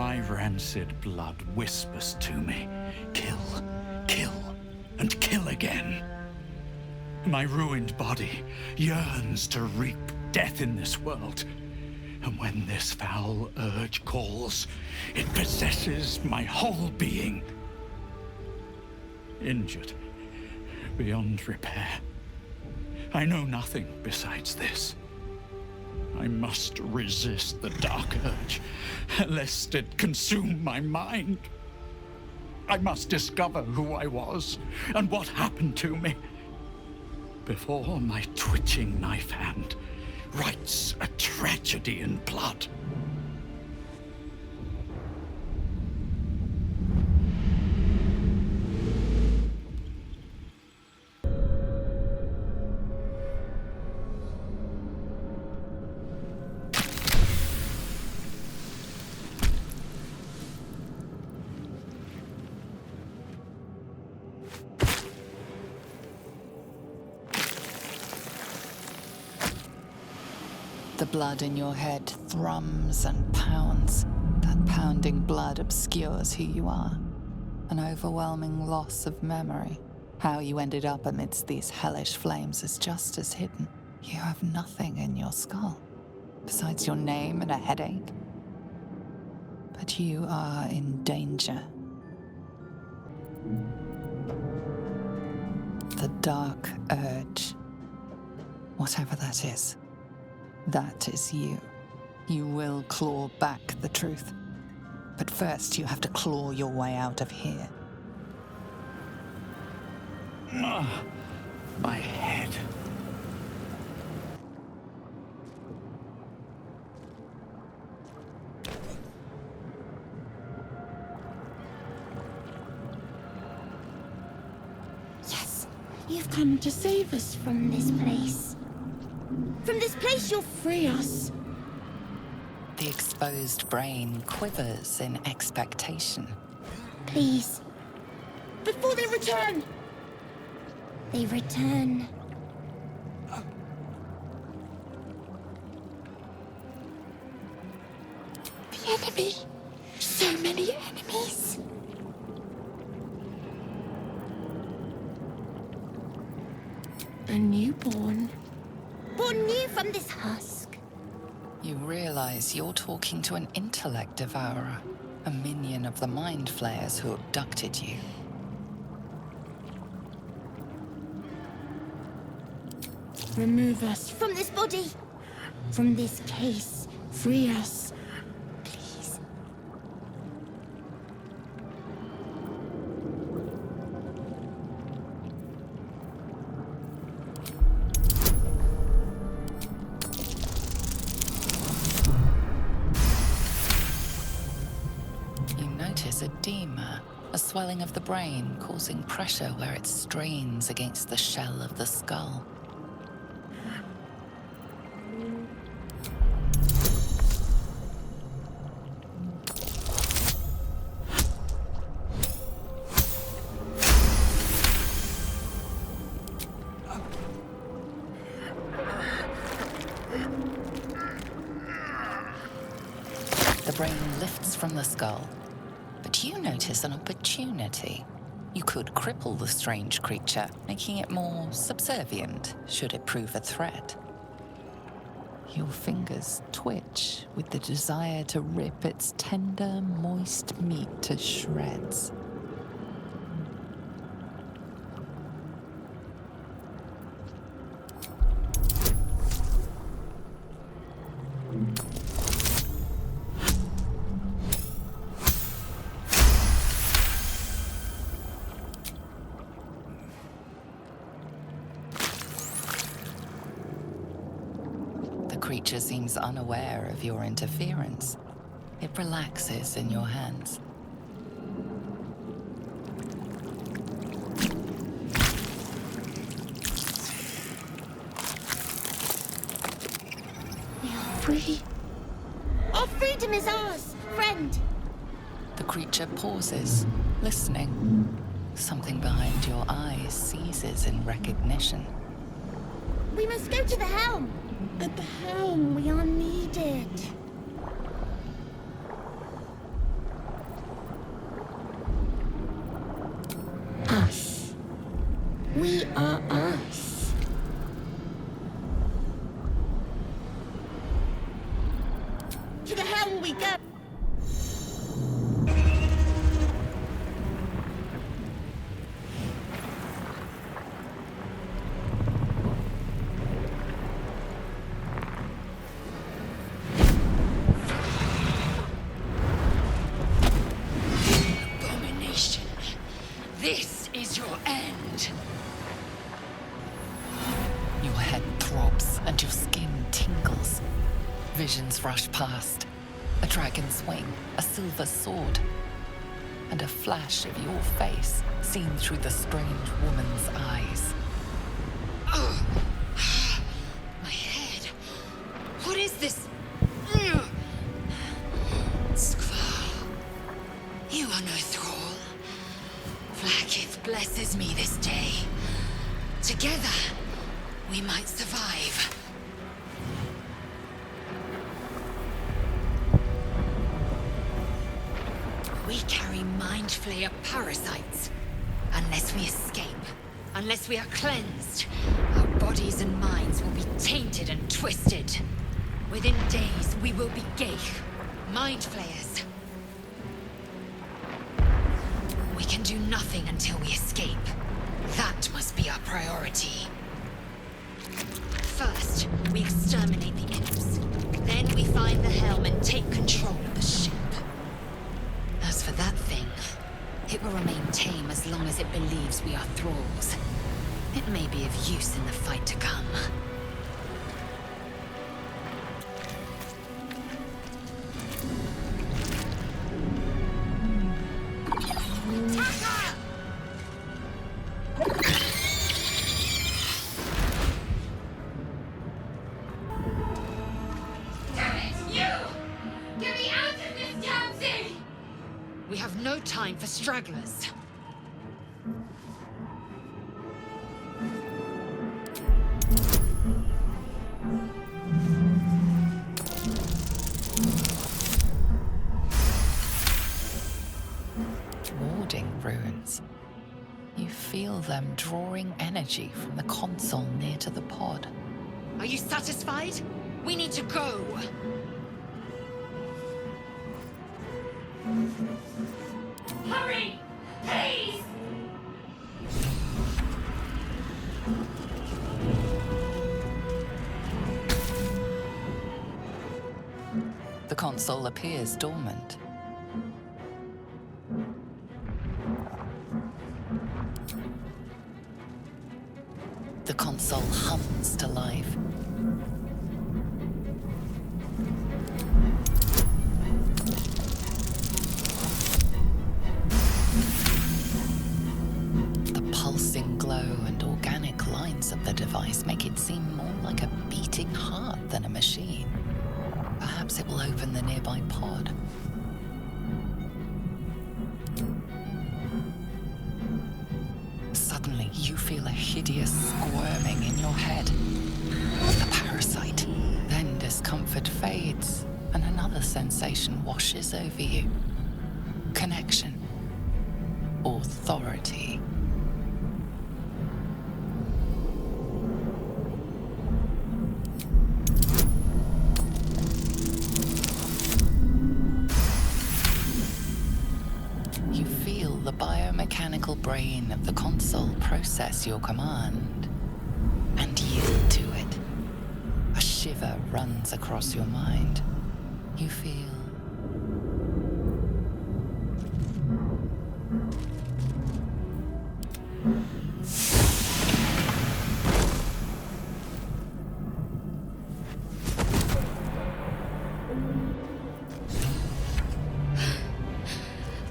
My rancid blood whispers to me, kill, kill, and kill again. My ruined body yearns to reap death in this world. And when this foul urge calls, it possesses my whole being. Injured beyond repair. I know nothing besides this. I must resist the dark urge, lest it consume my mind. I must discover who I was and what happened to me before my twitching knife hand writes a tragedy in blood. The blood in your head thrums and pounds. That pounding blood obscures who you are. An overwhelming loss of memory. How you ended up amidst these hellish flames is just as hidden. You have nothing in your skull, besides your name and a headache. But you are in danger. The dark urge. Whatever that is you. You will claw back the truth. But first you have to claw your way out of here. My head. Yes, you've come to save us from this place. From this place, you'll free us. The exposed brain quivers in expectation. Please. Before they return. They return. The enemy. So many enemies. A newborn. Born new from this husk. You realize you're talking to an intellect devourer, a minion of the mind flayers who abducted you. Remove us from this body, from this case. Free us, please. Edema, a swelling of the brain causing pressure where it strains against the shell of the skull. The brain lifts from the skull. But you notice an opportunity. You could cripple the strange creature, making it more subservient, should it prove a threat. Your fingers twitch with the desire to rip its tender, moist meat to shreds. The creature seems unaware of your interference. It relaxes in your hands. We are free. Our freedom is ours, friend. The creature pauses, listening. Something behind your eyes seizes in recognition. We must go to the helm. At the helm, we are needed. To the helm we go! Abomination. This is your end. Your head throbs and your skin tingles. Visions rush past. A dragon's wing, a silver sword, and a flash of your face seen through the strange woman's eyes. Oh. My head. What is this? Skvar. You are no thrall. Vlaakith blesses me this day. Together, we might survive. We carry mind flayer parasites. Unless we escape, unless we are cleansed, our bodies and minds will be tainted and twisted. Within days, we will be Gale, mind flayers. We can do nothing until we escape. That must be our priority. First, we exterminate the imps. Then we find the helm and take control of the ship. As for that thing, it will remain tame as long as it believes we are thralls. It may be of use in the fight to come. Damn it, you! Get me out of this damn thing! We have no time for stragglers. Warding runes. You feel them drawing energy from the console near to the pod. Are you satisfied? We need to go. Hurry! Please! The console appears dormant. The console hums to life. The pulsing glow and organic lines of the device make it seem more like a beating heart than a machine. Perhaps it will open the nearby pod. Suddenly, you feel a hideous squirming in your head. The parasite. Then discomfort fades, and another sensation washes over you. Connection. Authority. You feel the biomechanical brain of the console process your command and yield to it. A shiver runs across your mind. You feel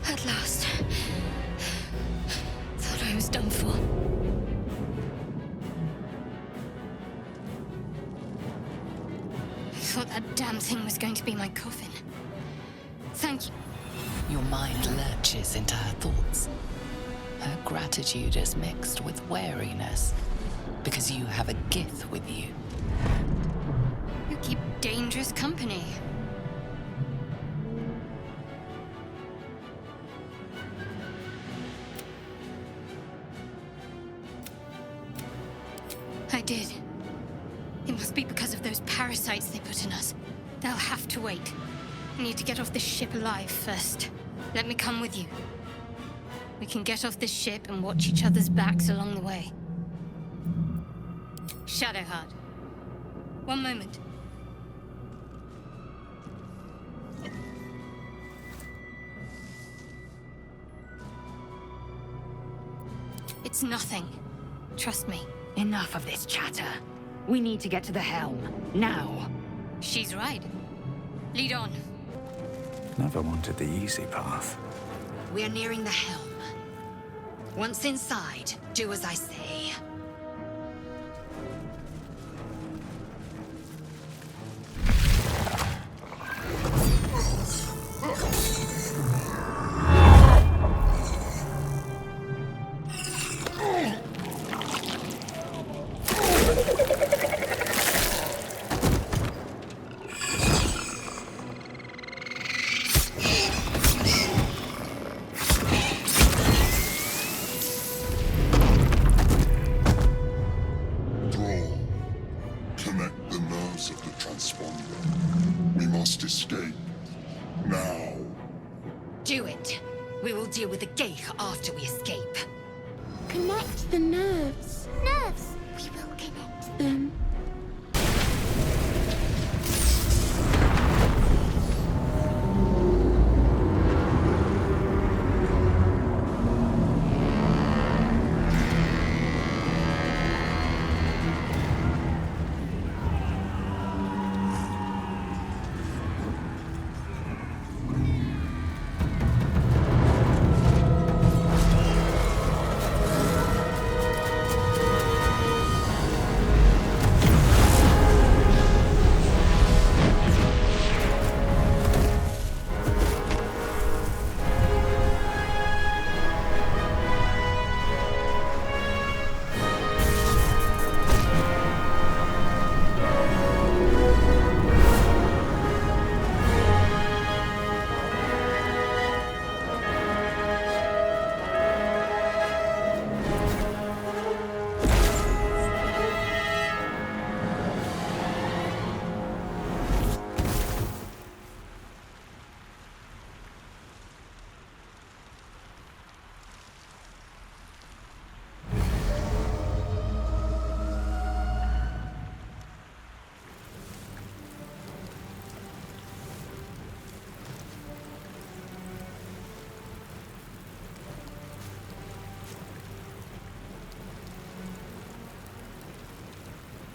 At last. Thought I was done for. I thought that damn thing was going to be my coffin. Thank you. your mind lurches into her thoughts. Her gratitude is mixed with wariness, because you have a Gith with you. You keep dangerous company. I did. It must be because of those parasites they put in us. They'll have to wait. I need to get off this ship alive first. Let me come with you. We can get off this ship and watch each other's backs along the way. Shadowheart. One moment. It's nothing. Trust me. Enough of this chatter. We need to get to the helm. Now. She's right. Lead on. Never wanted the easy path. We're nearing the helm. Once inside, do as I say. Do it. We will deal with the Gale after we escape. Connect the nerves. Nerves! We will connect them.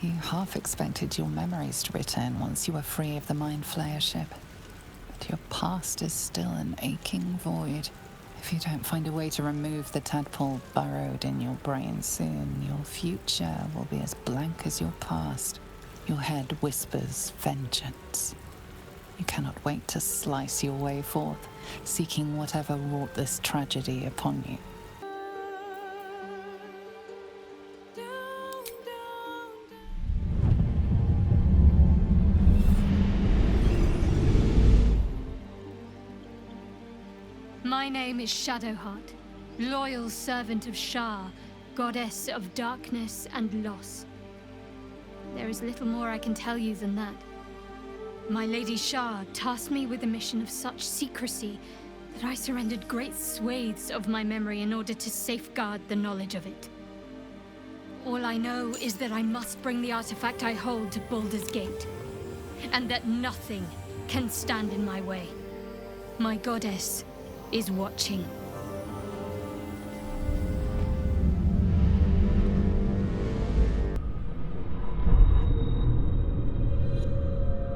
You half expected your memories to return once you were free of the Mind Flayer ship. But your past is still an aching void. If you don't find a way to remove the tadpole burrowed in your brain soon, your future will be as blank as your past. Your head whispers vengeance. You cannot wait to slice your way forth, seeking whatever wrought this tragedy upon you. My name is Shadowheart, loyal servant of Shah, goddess of darkness and loss. There is little more I can tell you than that. My Lady Shah tasked me with a mission of such secrecy that I surrendered great swathes of my memory in order to safeguard the knowledge of it. All I know is that I must bring the artifact I hold to Baldur's Gate, and that nothing can stand in my way. My goddess is watching.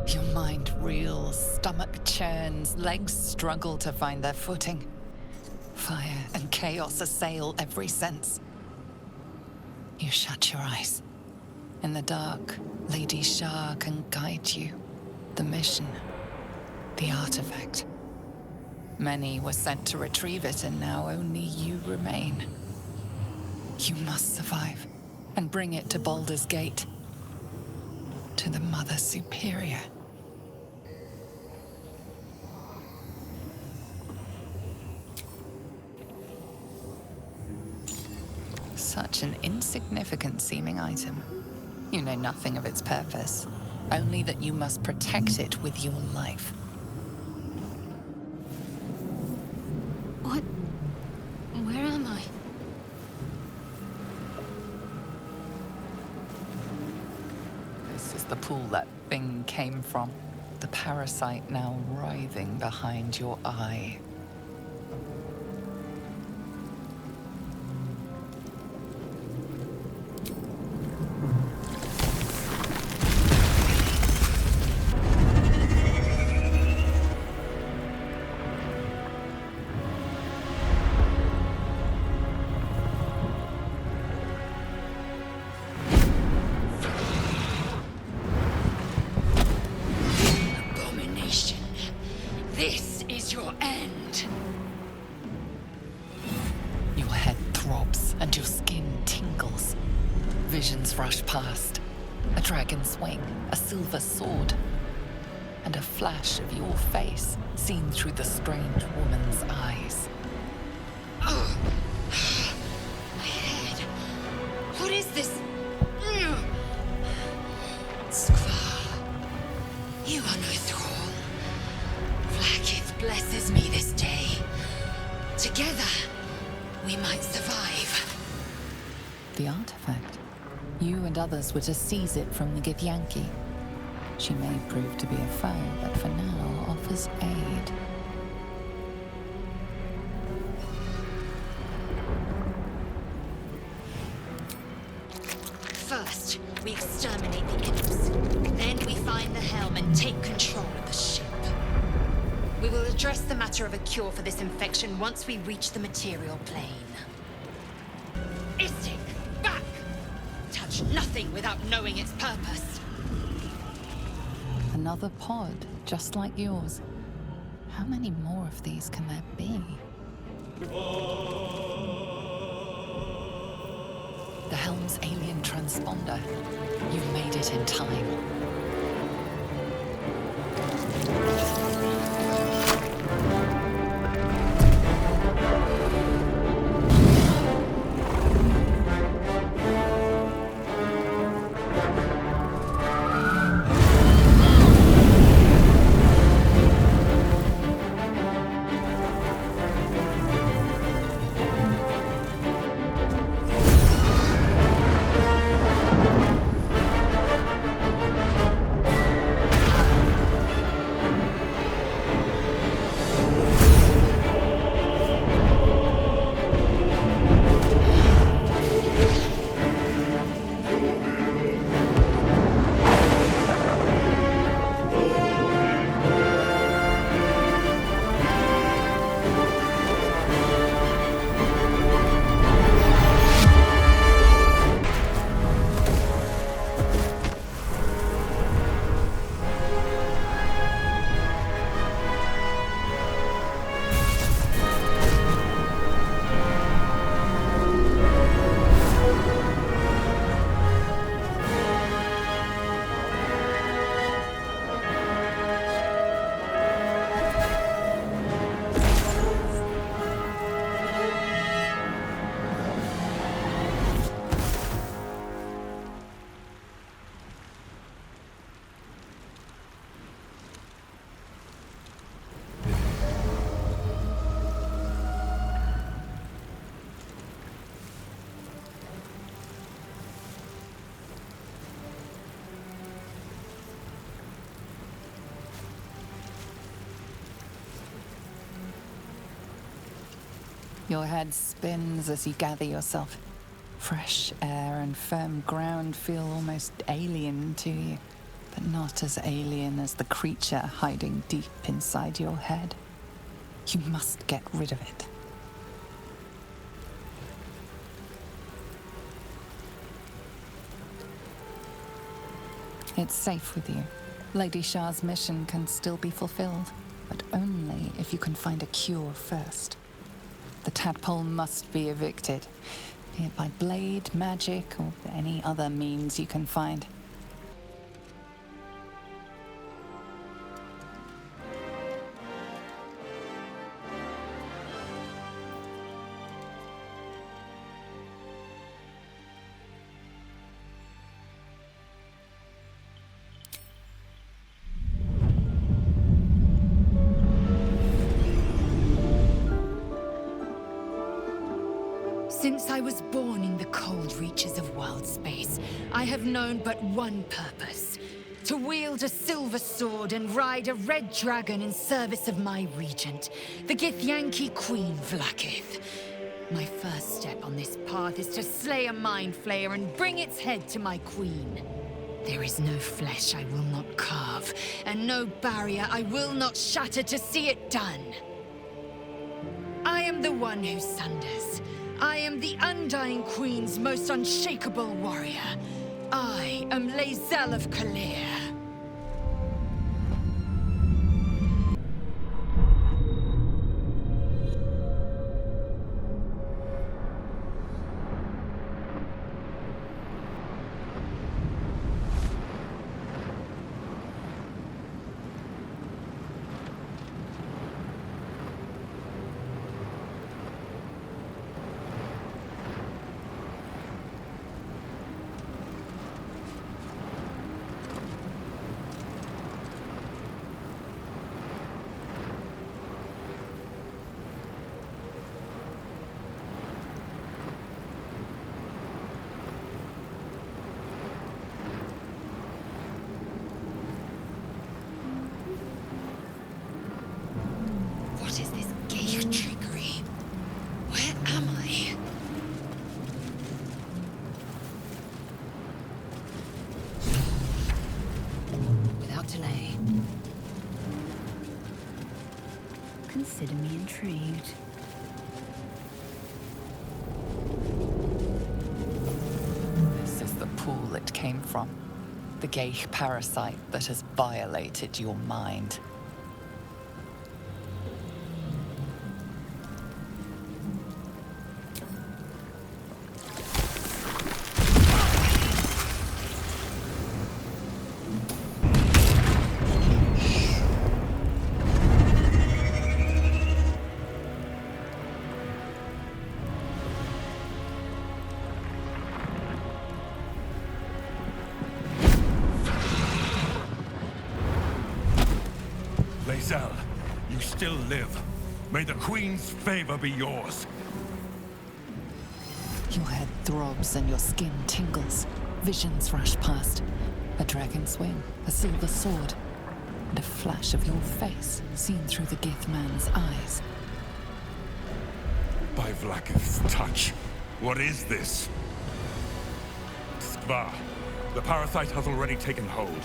Your mind reels, stomach churns, legs struggle to find their footing. Fire and chaos assail every sense. You shut your eyes. In the dark, Lady Shah can guide you. The mission, the artifact. Many were sent to retrieve it, and now only you remain. You must survive, and bring it to Baldur's Gate. To the Mother Superior. Such an insignificant-seeming item. You know nothing of its purpose, only that you must protect it with your life. the pool that thing came from. The parasite now writhing behind your eye. This is your end. Your head throbs and your skin tingles. Visions rush past. A dragon's wing, a silver sword, and a flash of your face seen through the strange woman's eyes. Oh, my head. What is this? Skvar, you are no thrall. Vlaakith blesses me this day. Together, we might survive. The artifact. You and others were to seize it from the Githyanki. She may prove to be a foe, but for now offers aid. First, we exterminate the imps. Then we find the helm and take control of the ship. We will address the matter of a cure for this infection once we reach the material plane. Istik, back! Touch nothing without knowing its purpose. Another pod, just like yours. How many more of these can there be? The helm's alien transponder. You made it in time. Your head spins as you gather yourself. Fresh air and firm ground feel almost alien to you, but not as alien as the creature hiding deep inside your head. You must get rid of it. It's safe with you. Lady Shah's mission can still be fulfilled, but only if you can find a cure first. The tadpole must be evicted, be it by blade, magic, or any other means you can find. Since I was born in the cold reaches of wild space, I have known but one purpose: to wield a silver sword and ride a red dragon in service of my regent, the Githyanki Queen Vlaakith. My first step on this path is to slay a mind flayer and bring its head to my queen. There is no flesh I will not carve, and no barrier I will not shatter to see it done. I am the one who sunders. I am the Undying Queen's most unshakable warrior. I am Lae'Zal of Kalir. What is this gay trickery? Where am I? Without delay. Consider me intrigued. This is the pool it came from. The gay parasite that has violated your mind. Lae'Zal, you still live. May the Queen's favor be yours. Your head throbs and your skin tingles. Visions rush past. A dragon's wing, a silver sword, and a flash of your face seen through the Gith man's eyes. By Vlaakith's touch, what is this? Skva, the parasite has already taken hold.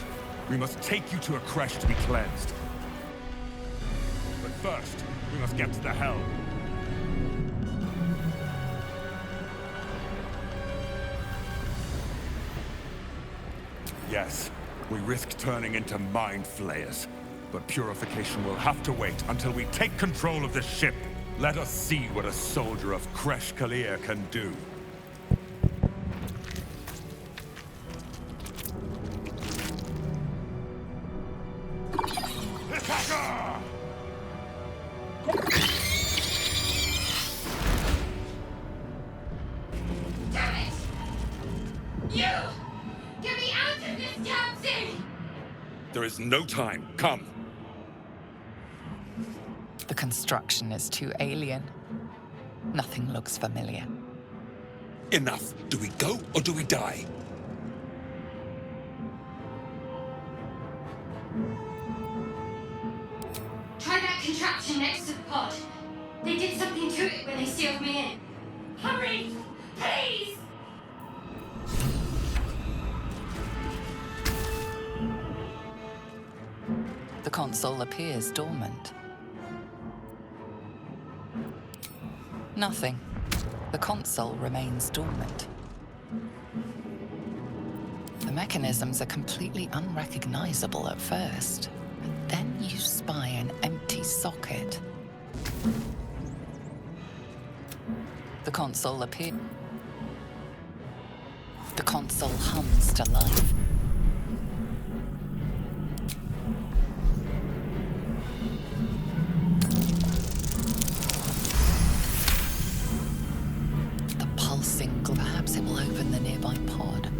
We must take you to a creche to be cleansed. But first, we must get to the helm. Yes, we risk turning into mind flayers, but purification will have to wait until we take control of this ship. Let us see what a soldier of Kresh Kalir can do. Attacker! Damn it! You! Get me out of this taxi! There is no time. Come. The construction is too alien. Nothing looks familiar. Enough. Do we go or do we die? Try that contraption next to the pod. They did something to it when they sealed me in. Hurry! Please! The console appears dormant. Nothing. The console remains dormant. The mechanisms are completely unrecognizable at first, but then you spy an empty socket. The console appears. The console hums to life. Perhaps it will open the nearby pod.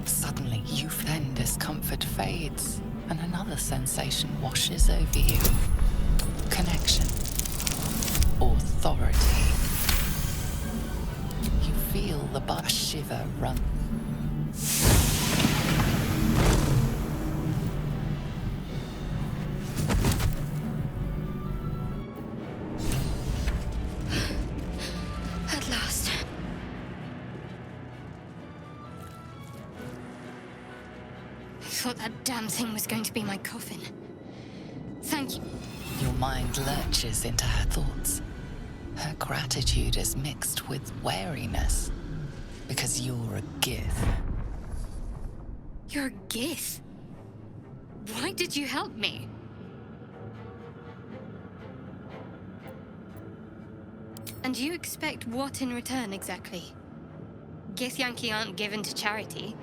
Suddenly, then discomfort fades, and another sensation washes over you. Connection. Authority. You feel the shiver run. that damn thing was going to be my coffin. Thank you. Your mind lurches into her thoughts. Her gratitude is mixed with wariness, because you're a Gith. You're a Gith? Why did you help me? And you expect what in return, exactly? Githyanki aren't given to charity.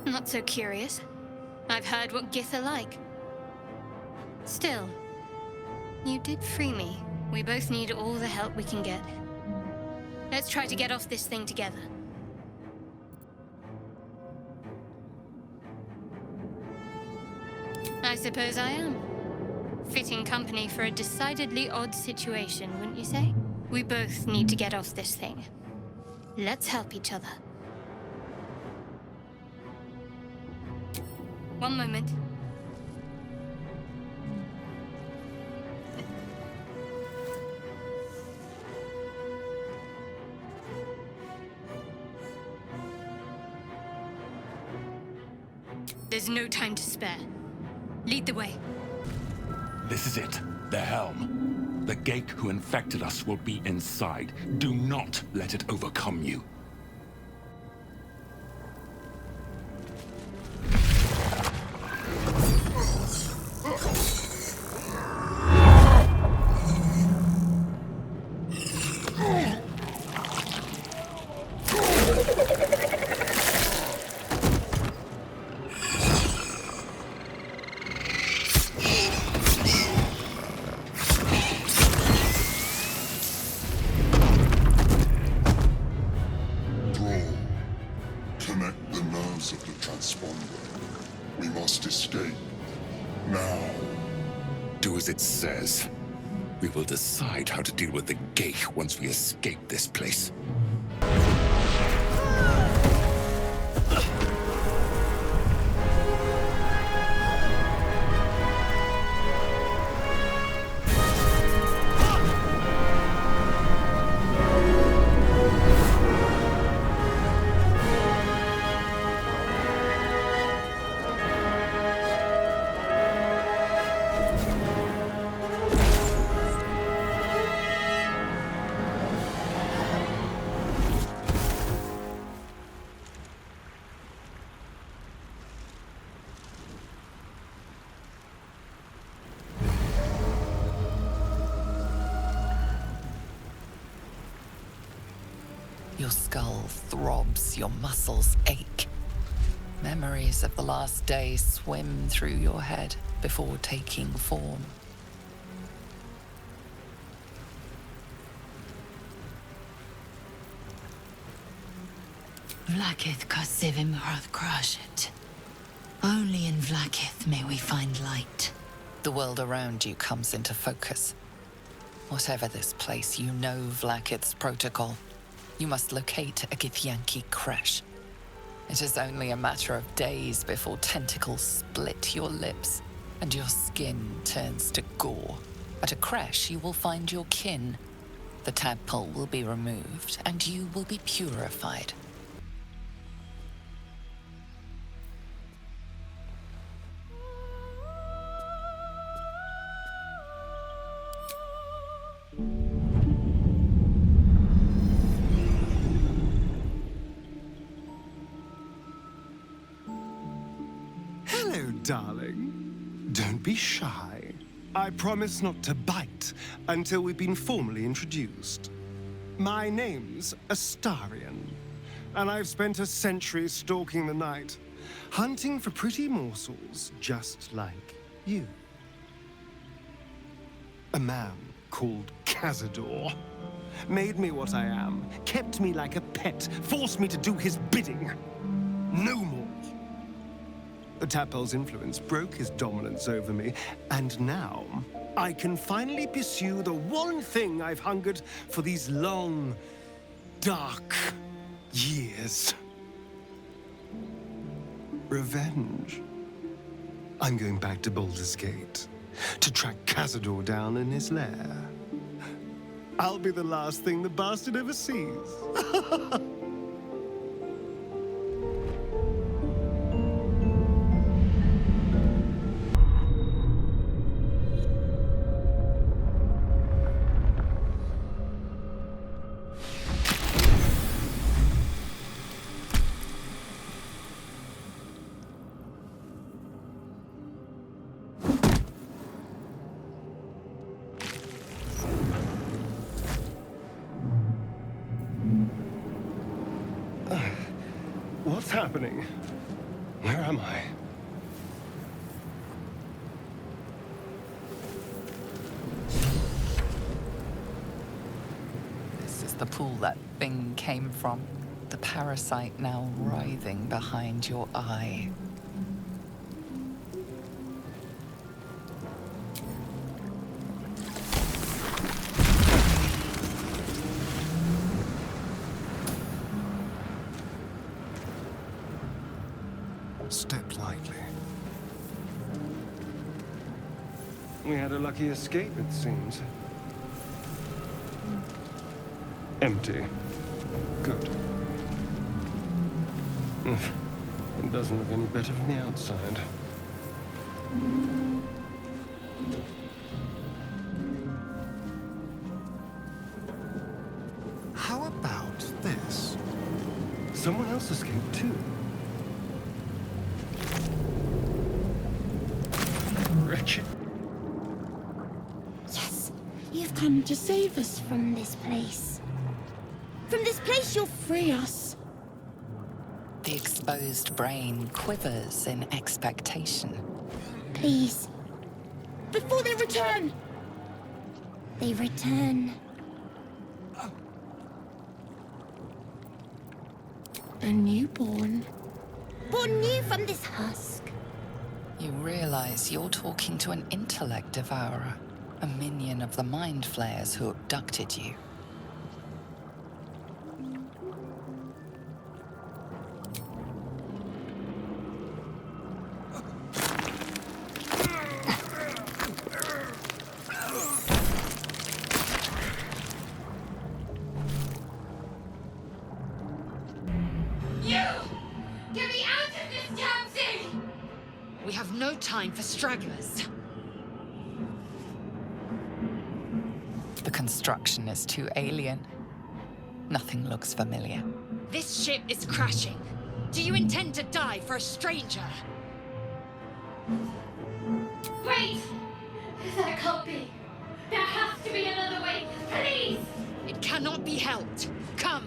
Not so curious. I've heard what Gith are like. Still, you did free me. We both need all the help we can get. Let's try to get off this thing together. I suppose I am. Fitting company for a decidedly odd situation, wouldn't you say? We both need to get off this thing. Let's help each other. One moment. There's no time to spare. Lead the way. This is it. The helm. The gate who infected us will be inside. Do not let it overcome you. We will decide how to deal with the gate once we escape this place. Your skull throbs, your muscles ache. Memories of the last day swim through your head before taking form. Vlaakith Kasivim Hrathkrashet. Only in Vlaakith may we find light. The world around you comes into focus. Whatever this place, you know Vlaakith's protocol. You must locate a Githyanki creche. It is only a matter of days before tentacles split your lips and your skin turns to gore. At a creche, you will find your kin. The tadpole will be removed and you will be purified. Darling, don't be shy. I promise not to bite until we've been formally introduced. My name's Astarion, and I've spent a century stalking the night, hunting for pretty morsels just like you. A man called Cazador made me what I am, kept me like a pet, forced me to do his bidding. No more. The tadpole's influence broke his dominance over me, and now I can finally pursue the one thing I've hungered for these long, dark years. Revenge. I'm going back to Baldur's Gate to track Cazador down in his lair. I'll be the last thing the bastard ever sees. happening? Where am I? This is the pool that thing came from. The parasite now writhing behind your eye. Step lightly. We had a lucky escape, it seems. Empty. Good. It doesn't look any better from the outside. How about this? Someone else escaped too. Wretched. Yes, you've come to save us from this place. From this place, you'll free us. The exposed brain quivers in expectation. Please. Before they return. They return. A newborn. Born new from this husk. You realize you're talking to an intellect devourer, a minion of the mind flayers who abducted you. We have no time for stragglers. The construction is too alien. Nothing looks familiar. This ship is crashing. Do you intend to die for a stranger? Wait! That can't be. There has to be another way. Please! It cannot be helped. Come!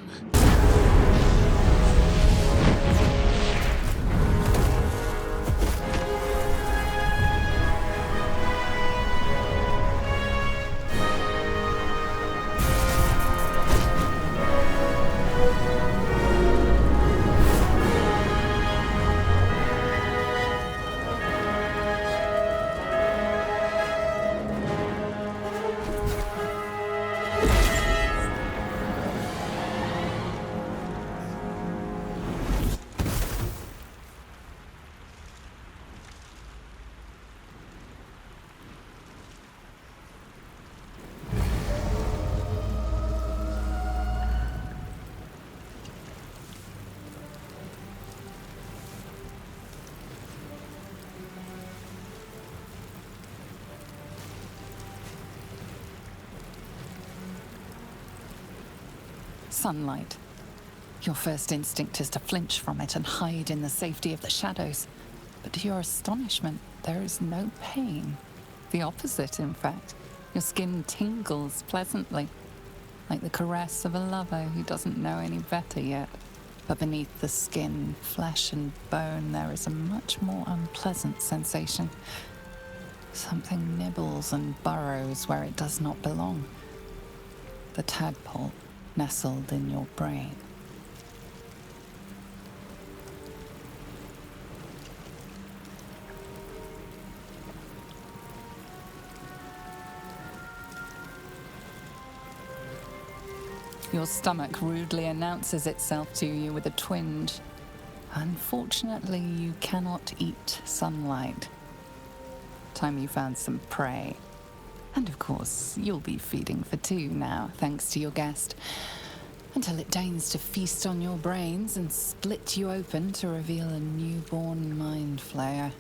Sunlight. Your first instinct is to flinch from it and hide in the safety of the shadows. But to your astonishment, there is no pain. The opposite, in fact. Your skin tingles pleasantly, like the caress of a lover who doesn't know any better yet. But beneath the skin, flesh and bone, there is a much more unpleasant sensation. Something nibbles and burrows where it does not belong. The tadpole nestled in your brain. Your stomach rudely announces itself to you with a twinge. Unfortunately, you cannot eat sunlight. Time you found some prey. And of course, you'll be feeding for two now, thanks to your guest. Until it deigns to feast on your brains and split you open to reveal a newborn mind flayer.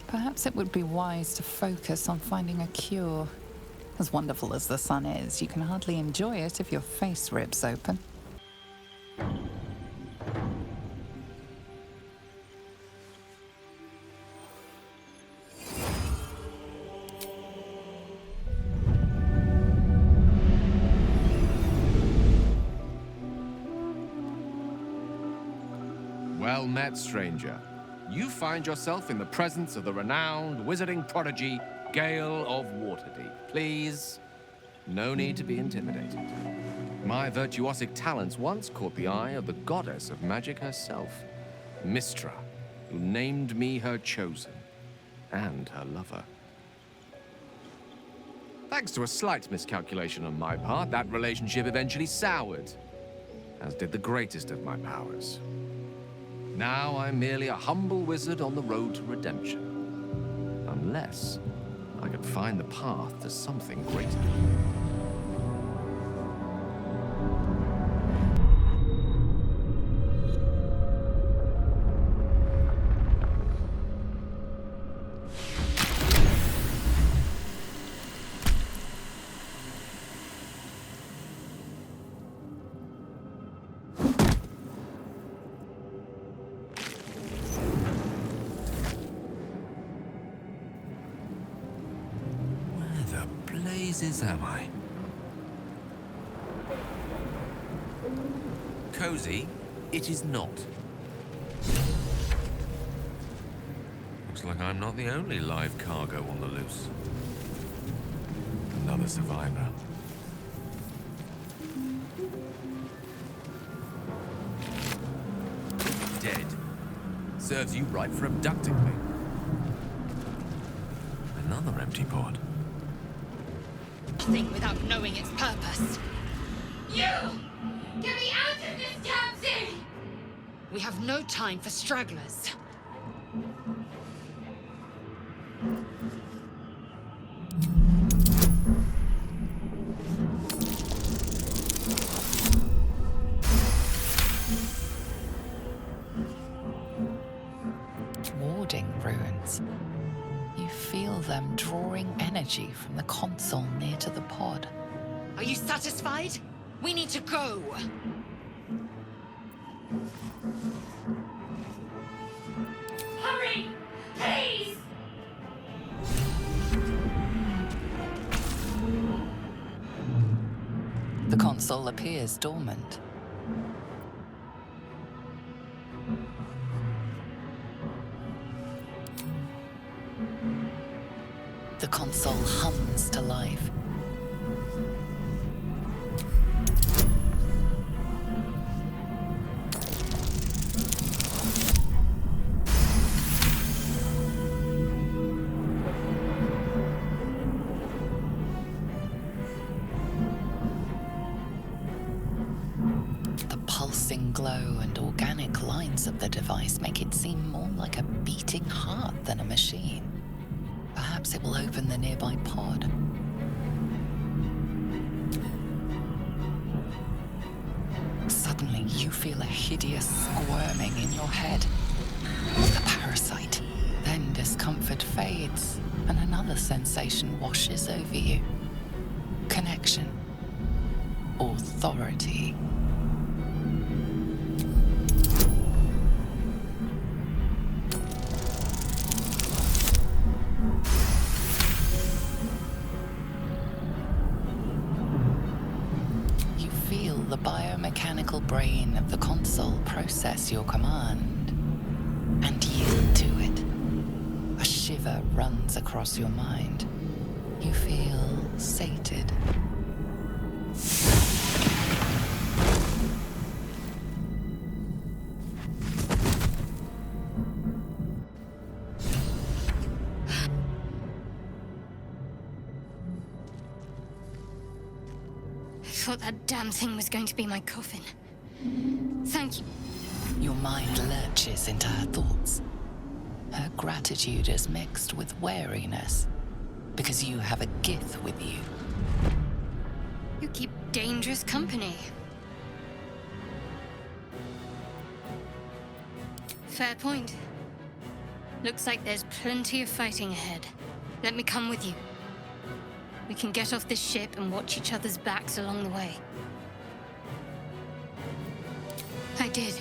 Perhaps it would be wise to focus on finding a cure. As wonderful as the sun is, you can hardly enjoy it if your face rips open. Well met, stranger. You find yourself in the presence of the renowned wizarding prodigy, Gale of Waterdeep. Please, no need to be intimidated. My virtuosic talents once caught the eye of the goddess of magic herself, Mystra, who named me her chosen, and her lover. Thanks to a slight miscalculation on my part, that relationship eventually soured, as did the greatest of my powers. Now I'm merely a humble wizard on the road to redemption. Unless I can find the path to something greater. Am I? Cozy? It is not. Looks like I'm not the only live cargo on the loose. Another survivor. Dead. Serves you right for abducting me. Another empty pod. Nothing without knowing its purpose. You! Get me out of this damn thing! We have no time for stragglers. Warding runes. You feel them drawing energy from the console near to the pod. Are you satisfied? We need to go. Hurry! Please! The console appears dormant. The console hums to life. The pulsing glow and organic lines of the device make it seem more like a beating heart than a machine. Perhaps it will open the nearby pod. Suddenly, you feel a hideous squirming in your head. A parasite. Then discomfort fades, and another sensation washes over you. Connection. Authority. The biomechanical brain of the console process your command and yield to it. A shiver runs across your mind. You feel sated. I thought that damn thing was going to be my coffin. Thank you. Your mind lurches into her thoughts. Her gratitude is mixed with wariness, because you have a Gith with you. You keep dangerous company. Fair point. Looks like there's plenty of fighting ahead. Let me come with you. We can get off this ship and watch each other's backs along the way. I did.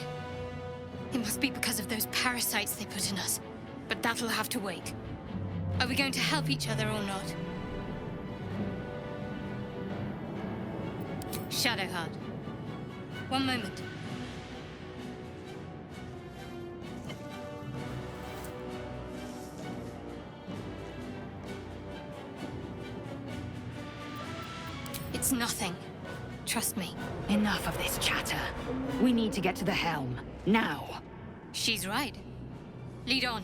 It must be because of those parasites they put in us. But that'll have to wait. Are we going to help each other or not? Shadowheart. One moment. It's nothing. Trust me. Enough of this chatter. We need to get to the helm. Now. She's right. Lead on.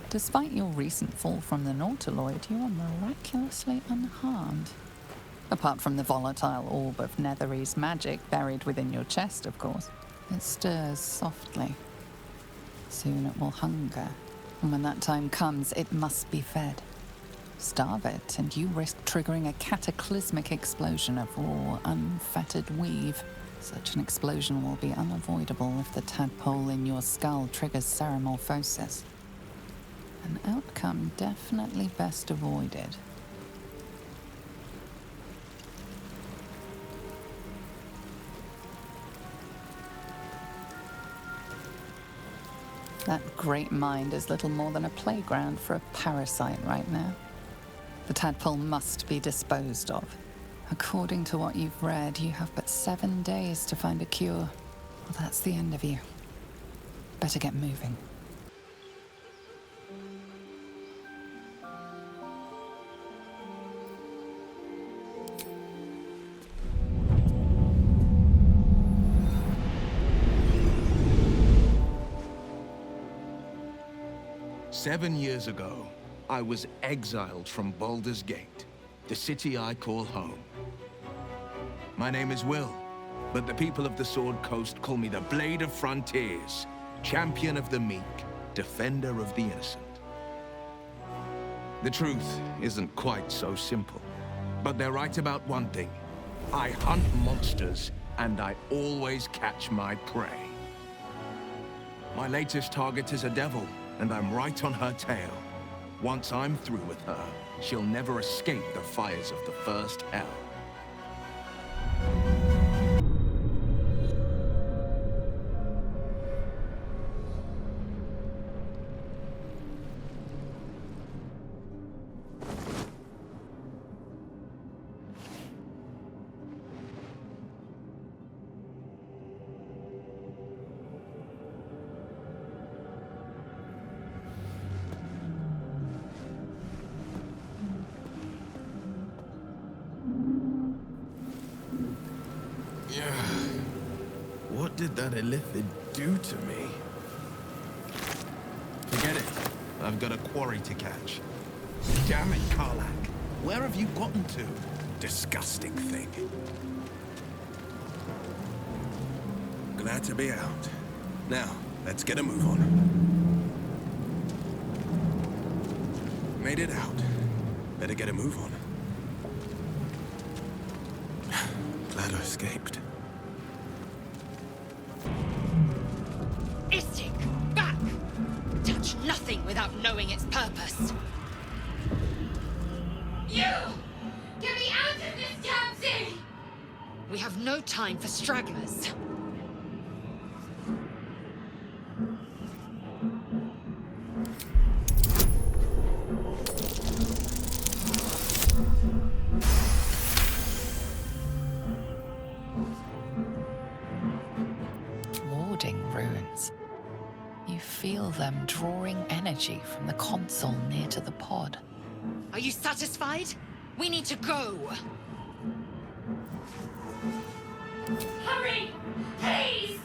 Despite your recent fall from the Nautiloid, you are miraculously unharmed. Apart from the volatile orb of Netherese magic buried within your chest, of course. It stirs softly. Soon it will hunger, and when that time comes, it must be fed. Starve it, and you risk triggering a cataclysmic explosion of raw, unfettered weave. Such an explosion will be unavoidable if the tadpole in your skull triggers ceramorphosis. An outcome definitely best avoided. That great mind is little more than a playground for a parasite right now. The tadpole must be disposed of. According to what you've read, you have but 7 days to find a cure. Well, that's the end of you. Better get moving. "7 years ago, I was exiled from Baldur's Gate, the city I call home. My name is Wyll, but the people of the Sword Coast call me the Blade of Frontiers, champion of the meek, defender of the innocent. The truth isn't quite so simple, but they're right about one thing. I hunt monsters, and I always catch my prey. My latest target is a devil, and I'm right on her tail. Once I'm through with her, she'll never escape the fires of the first hell." What did that illithid do to me? Forget it. I've got a quarry to catch. Damn it, Karlach. Where have you gotten to? Disgusting thing. Glad to be out. Now, let's get a move on. Made it out. Better get a move on. Glad I escaped. Istik, back! Touch nothing without knowing its purpose. You! Get me out of this damn thing! We have no time for stragglers. Warding runes. You feel them drawing energy from the console near to the pod. Are you satisfied? We need to go. Hurry! Please!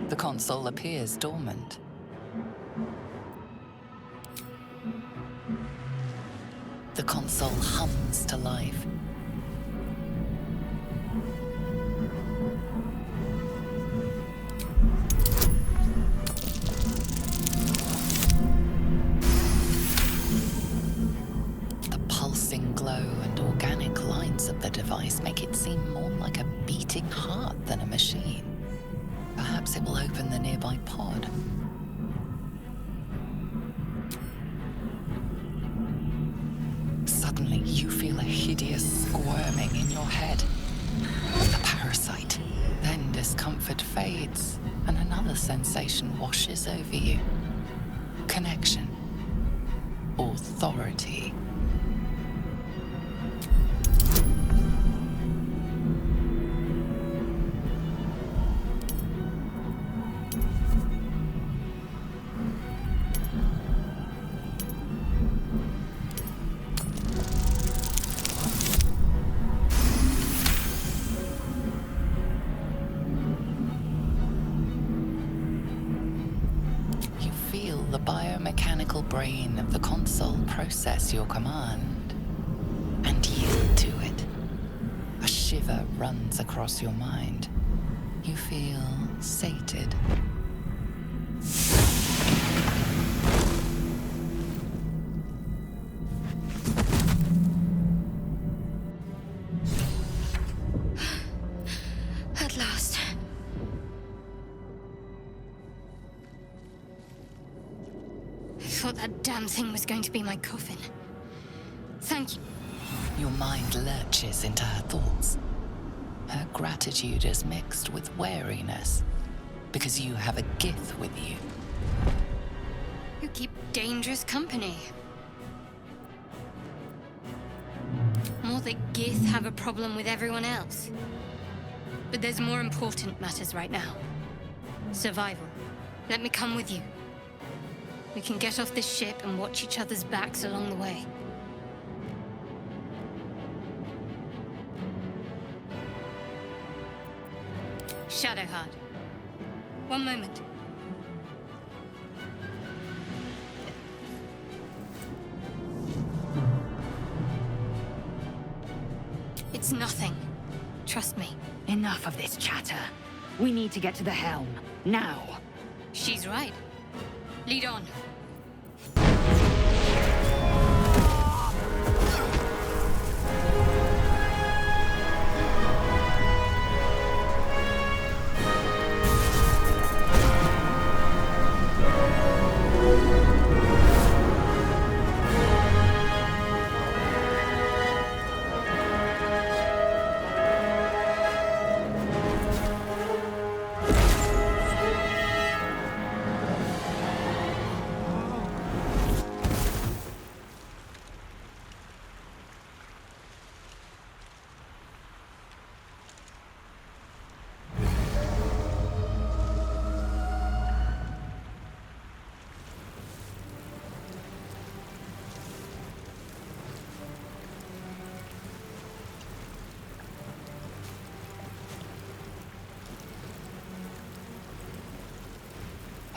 The console appears dormant. seem more like a beating heart than a machine. Perhaps it will open the nearby pod. Suddenly, you feel a hideous squirming in your head. A parasite. Then discomfort fades, and another sensation washes over you. Connection. Authority. Biomechanical brain of the console process your command and yield to it. A shiver runs across your mind. You feel sated. At last. I thought that damn thing was going to be my coffin. Thank you. Your mind lurches into her thoughts. Her gratitude is mixed with wariness, because you have a Gith with you. You keep dangerous company. More that Gith have a problem with everyone else. But there's more important matters right now. Survival. Let me come with you. We can get off this ship and watch each other's backs along the way. Shadowheart. One moment. It's nothing. Trust me. Enough of this chatter. We need to get to the helm. Now. She's right. Lead on.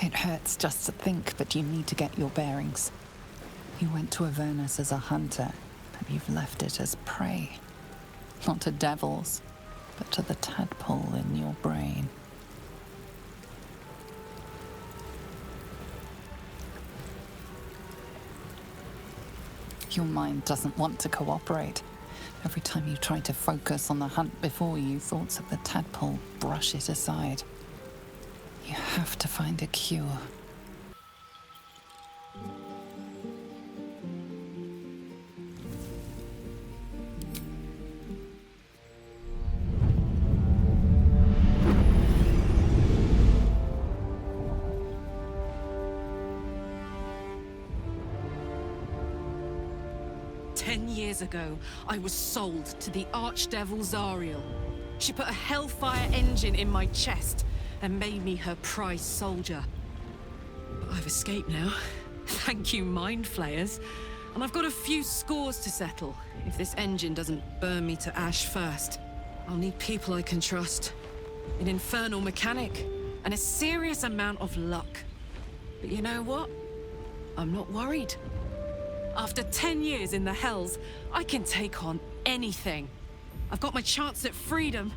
It hurts just to think, but you need to get your bearings. You went to Avernus as a hunter, but you've left it as prey. Not to devils, but to the tadpole in your brain. Your mind doesn't want to cooperate. Every time you try to focus on the hunt before you, thoughts of the tadpole brush it aside. You have to find a cure. Years ago, I was sold to the archdevil Zariel. She put a hellfire engine in my chest and made me her prize soldier. But I've escaped now. Thank you, mind flayers. And I've got a few scores to settle. If this engine doesn't burn me to ash first, I'll need people I can trust. An infernal mechanic, and a serious amount of luck. But you know what? I'm not worried. After 10 years in the Hells, I can take on anything. I've got my chance at freedom,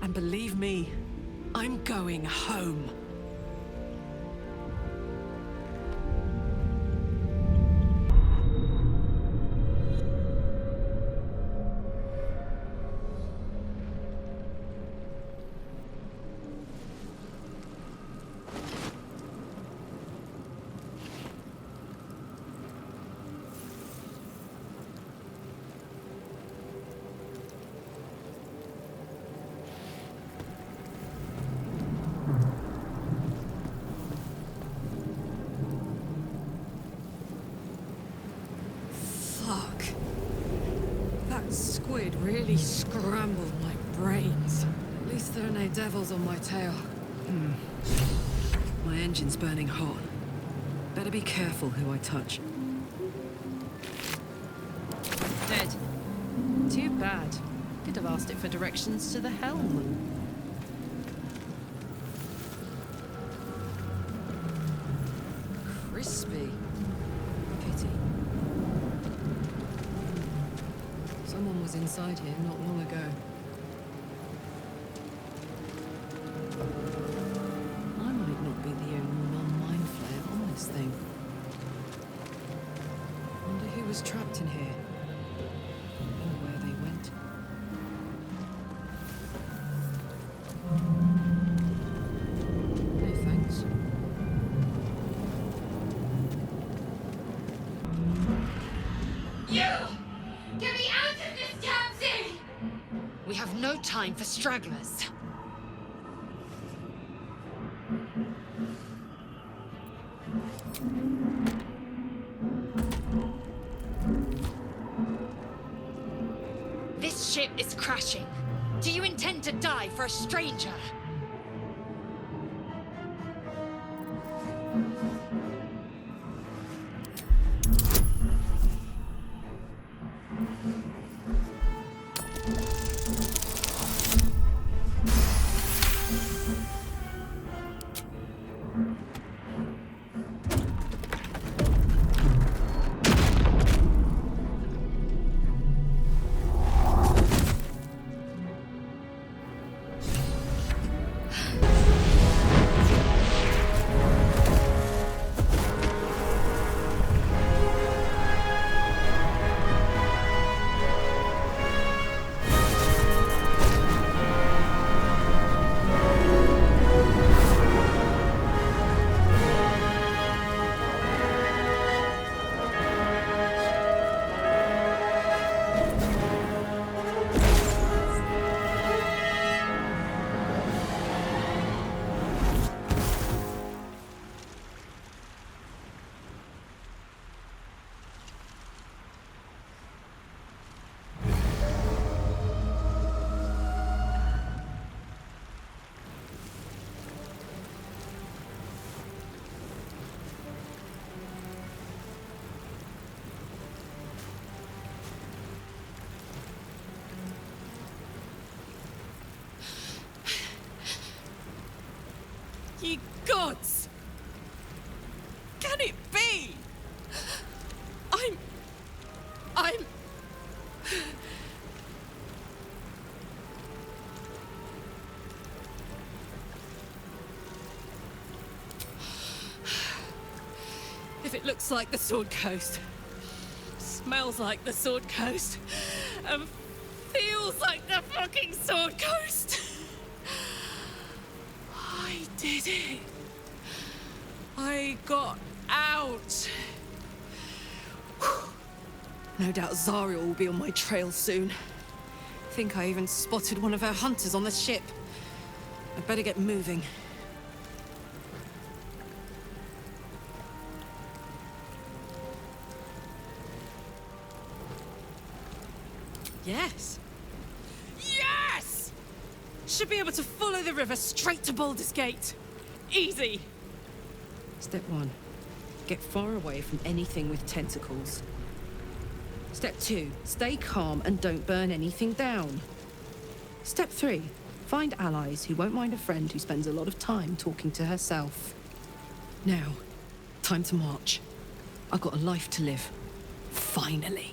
and believe me, I'm going home. really scrambled my brains. At least there are no devils on my tail. My engine's burning hot. Better be careful who I touch. Dead. Too bad. Could have asked it for directions to the helm. Crispy. Pity. Someone was inside here not long ago. I might not be the only non-mind flayer on this thing. Wonder who was trapped in here. And where they went. No thanks. You! Get me out of this damn thing! We have no time for stragglers. This ship is crashing. Do you intend to die for a stranger? Ye gods! Can it be? I'm... If it looks like the Sword Coast, smells like the Sword Coast, and feels like the fucking Sword Coast, I did it. I got out. No doubt Zariel will be on my trail soon. Think I even spotted one of her hunters on the ship. I'd better get moving. Yes. Yes! Should be able to follow the river straight to Baldur's Gate. Easy. Step 1. Get far away from anything with tentacles. Step 2. Stay calm and don't burn anything down. Step 3. Find allies who won't mind a friend who spends a lot of time talking to herself. Now, time to march. I've got a life to live. Finally.